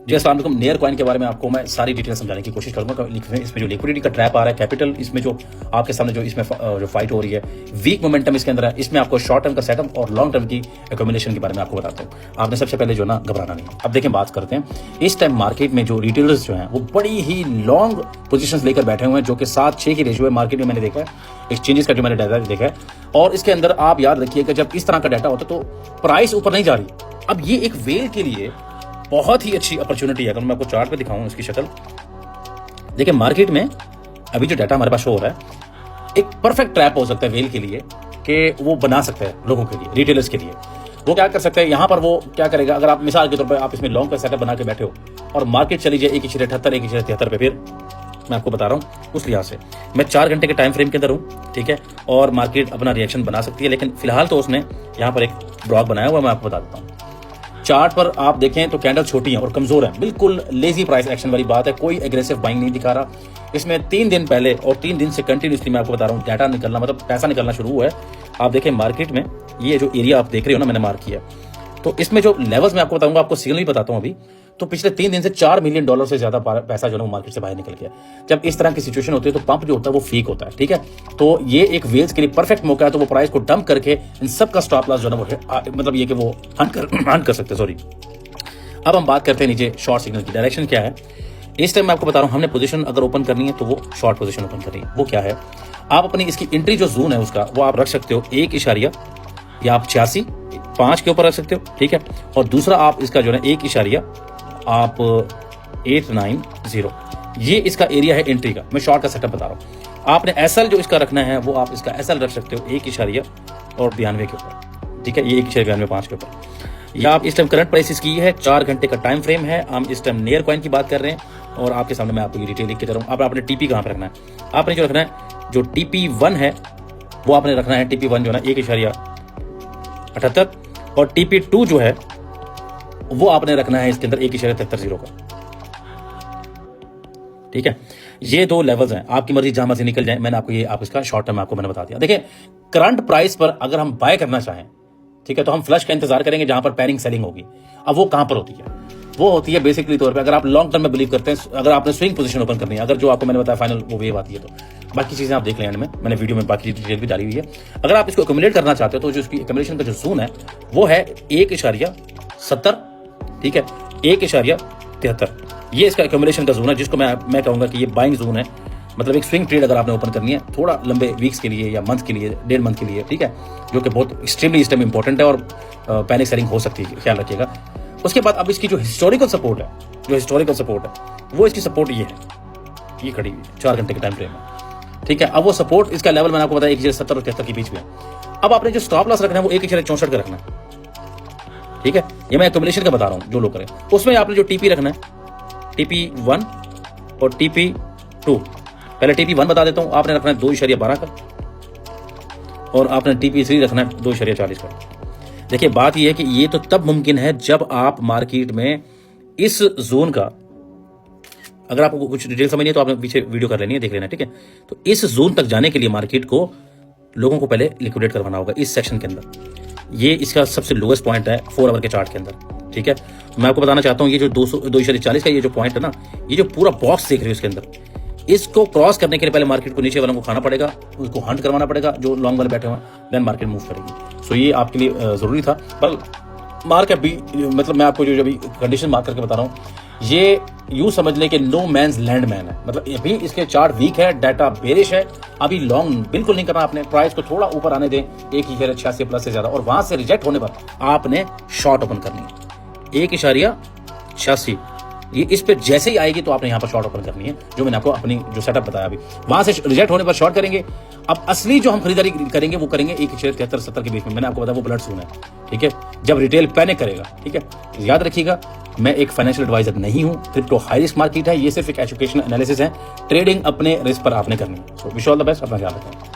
जी अस्सलाम वालेकुम। Near coin के बारे में आपको मैं सारी डिटेल समझाने की कोशिश करूंगा। इसमें जो लिक्विडिटी का ट्रैप आ रहा है, कैपिटल इसमें जो आपके सामने जो इसमें जो फाइट हो रही है, वीक मोमेंटम इसके अंदर है, इसमें आपको शॉर्ट टर्म का सेटअप और लॉन्ग टर्म की एक्यूमुलेशन के बारे में आपको बताता हूँ। आपने सबसे पहले जो ना घबराना नहीं। अब देखें, बात करते हैं इस टाइम मार्केट में जो रिटेलर्स जो हैं वो बड़ी ही लॉन्ग पोजीशंस लेकर बैठे हुए हैं, जो कि 7-6 की रेशियो है मार्केट में। मैंने देखा है एक्सचेंजेस का जो मैंने डाटा देखा है, और इसके अंदर आप याद रखिएगा जब इस तरह का डाटा होता है तो प्राइस ऊपर नहीं जा रही। अब ये एक वेल के लिए बहुत ही अच्छी अपॉर्चुनिटी है। अगर मैं आपको चार्ट पे दिखाऊं इसकी शक्ल, देखिए मार्केट में अभी जो डाटा हमारे पास शो हो रहा है, एक परफेक्ट ट्रैप हो सकता है वेल के लिए कि वो बना सकता है लोगों के लिए, रिटेलर्स के लिए। वो क्या कर सकते हैं यहाँ पर, वो क्या करेगा, अगर आप मिसाल के तौर पर आप इसमें लॉन्ग का सेटअप बना के बैठे हो और मार्केट चली जाए 1.78 1.73 पे, फिर मैं आपको बता रहा हूँ उस लिहाज से मैं 4 घंटे के टाइम फ्रेम के अंदर हूँ, ठीक है, और मार्केट अपना रिएक्शन बना सकती है। लेकिन फिलहाल तो उसने यहाँ पर एक ब्लॉक बनाया हुआ, मैं आपको बता देता हूँ। चार्ट पर आप देखें तो कैंडल छोटी है और कमजोर है, बिल्कुल लेजी प्राइस एक्शन वाली बात है, कोई एग्रेसिव बाइंग नहीं दिखा रहा। इसमें 3 दिन पहले और 3 दिन से कंटिन्यूसली मैं आपको बता रहा हूँ डाटा निकलना, मतलब पैसा निकलना शुरू हुआ है। आप देखें मार्केट में ये जो एरिया आप देख रहे हो ना, मैंने मार्क किया, तो इसमें जो लेवल्स मैं आपको बताऊंगा, आपको सिग्नल भी बताता हूं अभी। तो पिछले 3 दिन से $4 मिलियन से ज्यादा पैसा जो है मार्केट से बाहर निकल गया। जब इस तरह की सिचुएशन होती है तो पंप जो होता है वो फीक होता है, ठीक है। तो ये एक वेल्स के लिए परफेक्ट मौका है, तो वो प्राइस को डंप करके इन सब का स्टॉप लॉस जो है वो मतलब ये कि वो हंट कर सकते हैं। सॉरी, अब हम बात करते हैं नीचे शॉर्ट सिग्नल की। डायरेक्शन क्या है इस टाइम मैं आपको बता रहा हूं। हमने पोजीशन अगर ओपन करनी है तो वो शॉर्ट पोजीशन ओपन करनी है। वो क्या है, आप अपनी इसकी एंट्री जो जोन है उसका वो आप रख सकते हो 1 इशारिया या आप 86.5 के ऊपर रख सकते हो, ठीक है। और दूसरा आप इसका जो है 1 इशारिया आप 890, ये इसका एरिया है एंट्री का। मैं शॉर्ट का सेटअप बता रहा हूँ। आपने एसएल जो इसका रखना है वो आप इसका एसएल रख सकते हो 1 इशारिया और 92 के ऊपर, ठीक है, ये 1.92 के ऊपर। या आप इस टाइम करंट प्राइसेस की है, 4 घंटे का टाइम फ्रेम है। हम इस टाइम नेयर कॉइन की बात कर रहे हैं और आपके सामने मैं आपको ये डिटेल लिख के दे रहा हूँ। अब आपने टीपी कहाँ पर रखना है, आपने जो रखना है जो TP1 है वो आपने रखना है, TP1 जो है ना 1.78 और TP2 जो है वो आपने रखना है इसके अंदर 1.73 का, ठीक है। ये 2 लेवल्स हैं, आपकी मर्जी जहां मर्जी निकल जाए। मैंने आपको ये आप इसका शॉर्ट टर्म आपको मैंने बता दिया। देखिए करंट प्राइस पर अगर हम बाय करना चाहें, ठीक है, तो हम फ्लश का इंतजार करेंगे जहां पर पैनिंग सेलिंग होगी। अब वो कहां पर होती है, वो होती है बेसिकली तौर पे अगर आप लॉन्ग टर्म में बिलीव करते हैं, अगर आपने स्विंग पोजीशन ओपन करनी है, अगर जो आपको मैंने बताया फाइनल वो वेव आती है, तो बाकी चीजें आप देख लें एंड में, मैंने वीडियो में बाकी डिटेल भी डाली हुई है। अगर आप इसको एक्यूमुलेट करना चाहते हो तो जो इसकी एक्यूमुलेशन का जो जोन है वो है 1.70, ठीक है, 1.73, ये इसका एक्यूमुलेशन का जोन है, जिसको मैं कहूंगा कि ये बाइंग जोन है। मतलब एक स्विंग ट्रेड अगर आपने ओपन करनी है थोड़ा लंबे वीक्स के लिए या मंथ के लिए, 1.5 मंथ के लिए, ठीक है, जो कि बहुत एक्सट्रीमली इस टाइम इंपॉर्टेंट है और पैनिक सेलिंग हो सकती है, ख्याल रखिएगा। उसके बाद अब इसकी जो हिस्टोरिकल सपोर्ट है, वो इसकी सपोर्ट ये है, ये खड़ी हुई 4 घंटे के टाइम फ्रेम में, ठीक है। अब वो सपोर्ट इसका लेवल मैंने आपको बताया 1.70 और 73 के बीच में। अब आपने जो स्टॉप लॉस रखना है वो 1.64 का रखना है, ठीक है। ये मैं एक्यूमुलेशन का बता रहा हूं जो लोग करें। उसमें आपने जो TP रखना है, TP1 और TP2, पहले TP1 बता देता हूं, आपने रखना है 2.12 का और आपने TP3 रखना है 2.40 का। देखिए बात यह है कि ये तो तब मुमकिन है जब आप मार्केट में इस जोन का, अगर आपको कुछ डिटेल समझनी है तो आपने पीछे वीडियो कर लेनी है, देख लेना, ठीक है। तो इस जोन तक जाने के लिए मार्केट को लोगों को पहले लिक्विडेट करवाना होगा इस सेक्शन के अंदर। ये इसका सबसे लोएस्ट पॉइंट है 4 आवर के चार्ट के अंदर, ठीक है। मैं आपको बताना चाहता हूँ ये जो 240 का ये जो पॉइंट है ना, ये जो पूरा बॉक्स देख रहे हो इसके अंदर, इसको क्रॉस करने के लिए पहले मार्केट को नीचे वालों को खाना पड़ेगा, उसको हंट करवाना पड़ेगा जो लॉन्ग वाले बैठे हुए हैं, देन मार्केट मूव करेगी। सो ये आपके लिए जरूरी था। पर मार्क अभी मतलब मैं आपको जो अभी कंडीशन मार्क करके बता रहा हूँ, ये यूं समझ लें कि नो मैन्स लैंड मैन है। मतलब अभी इसके चार्ट वीक है, डाटा बेरिश है, अभी लॉन्ग बिल्कुल नहीं करना आपने। प्राइस को थोड़ा ऊपर आने दें 1.86 प्लस से ज्यादा, और वहां से रिजेक्ट होने पर आपने शॉर्ट ओपन करनी है 1.86। ये इस पे जैसे ही आएगी तो आपने यहाँ पर शॉर्ट ओपन करनी है, जो मैंने आपको अपनी जो सेटअप बताया अभी। वहां से रिजेक्ट होने पर शॉर्ट करेंगे। अब असली जो हम खरीदारी करेंगे वो करेंगे 1.73-70 के बीच में। मैंने आपको बताया वो ब्लड सून है, ठीक है, जब रिटेल पैनिक करेगा, ठीक है। याद रखिएगा मैं एक फाइनेंशियल एडवाइजर नहीं हूं, क्रिप्टो हाई रिस्क मार्केट है, ये सिर्फ एक एजुकेशन एनालिसिस है। ट्रेडिंग अपने रिस्क पर आपने करनी है। So wish all the best, अपना ख्याल रखें।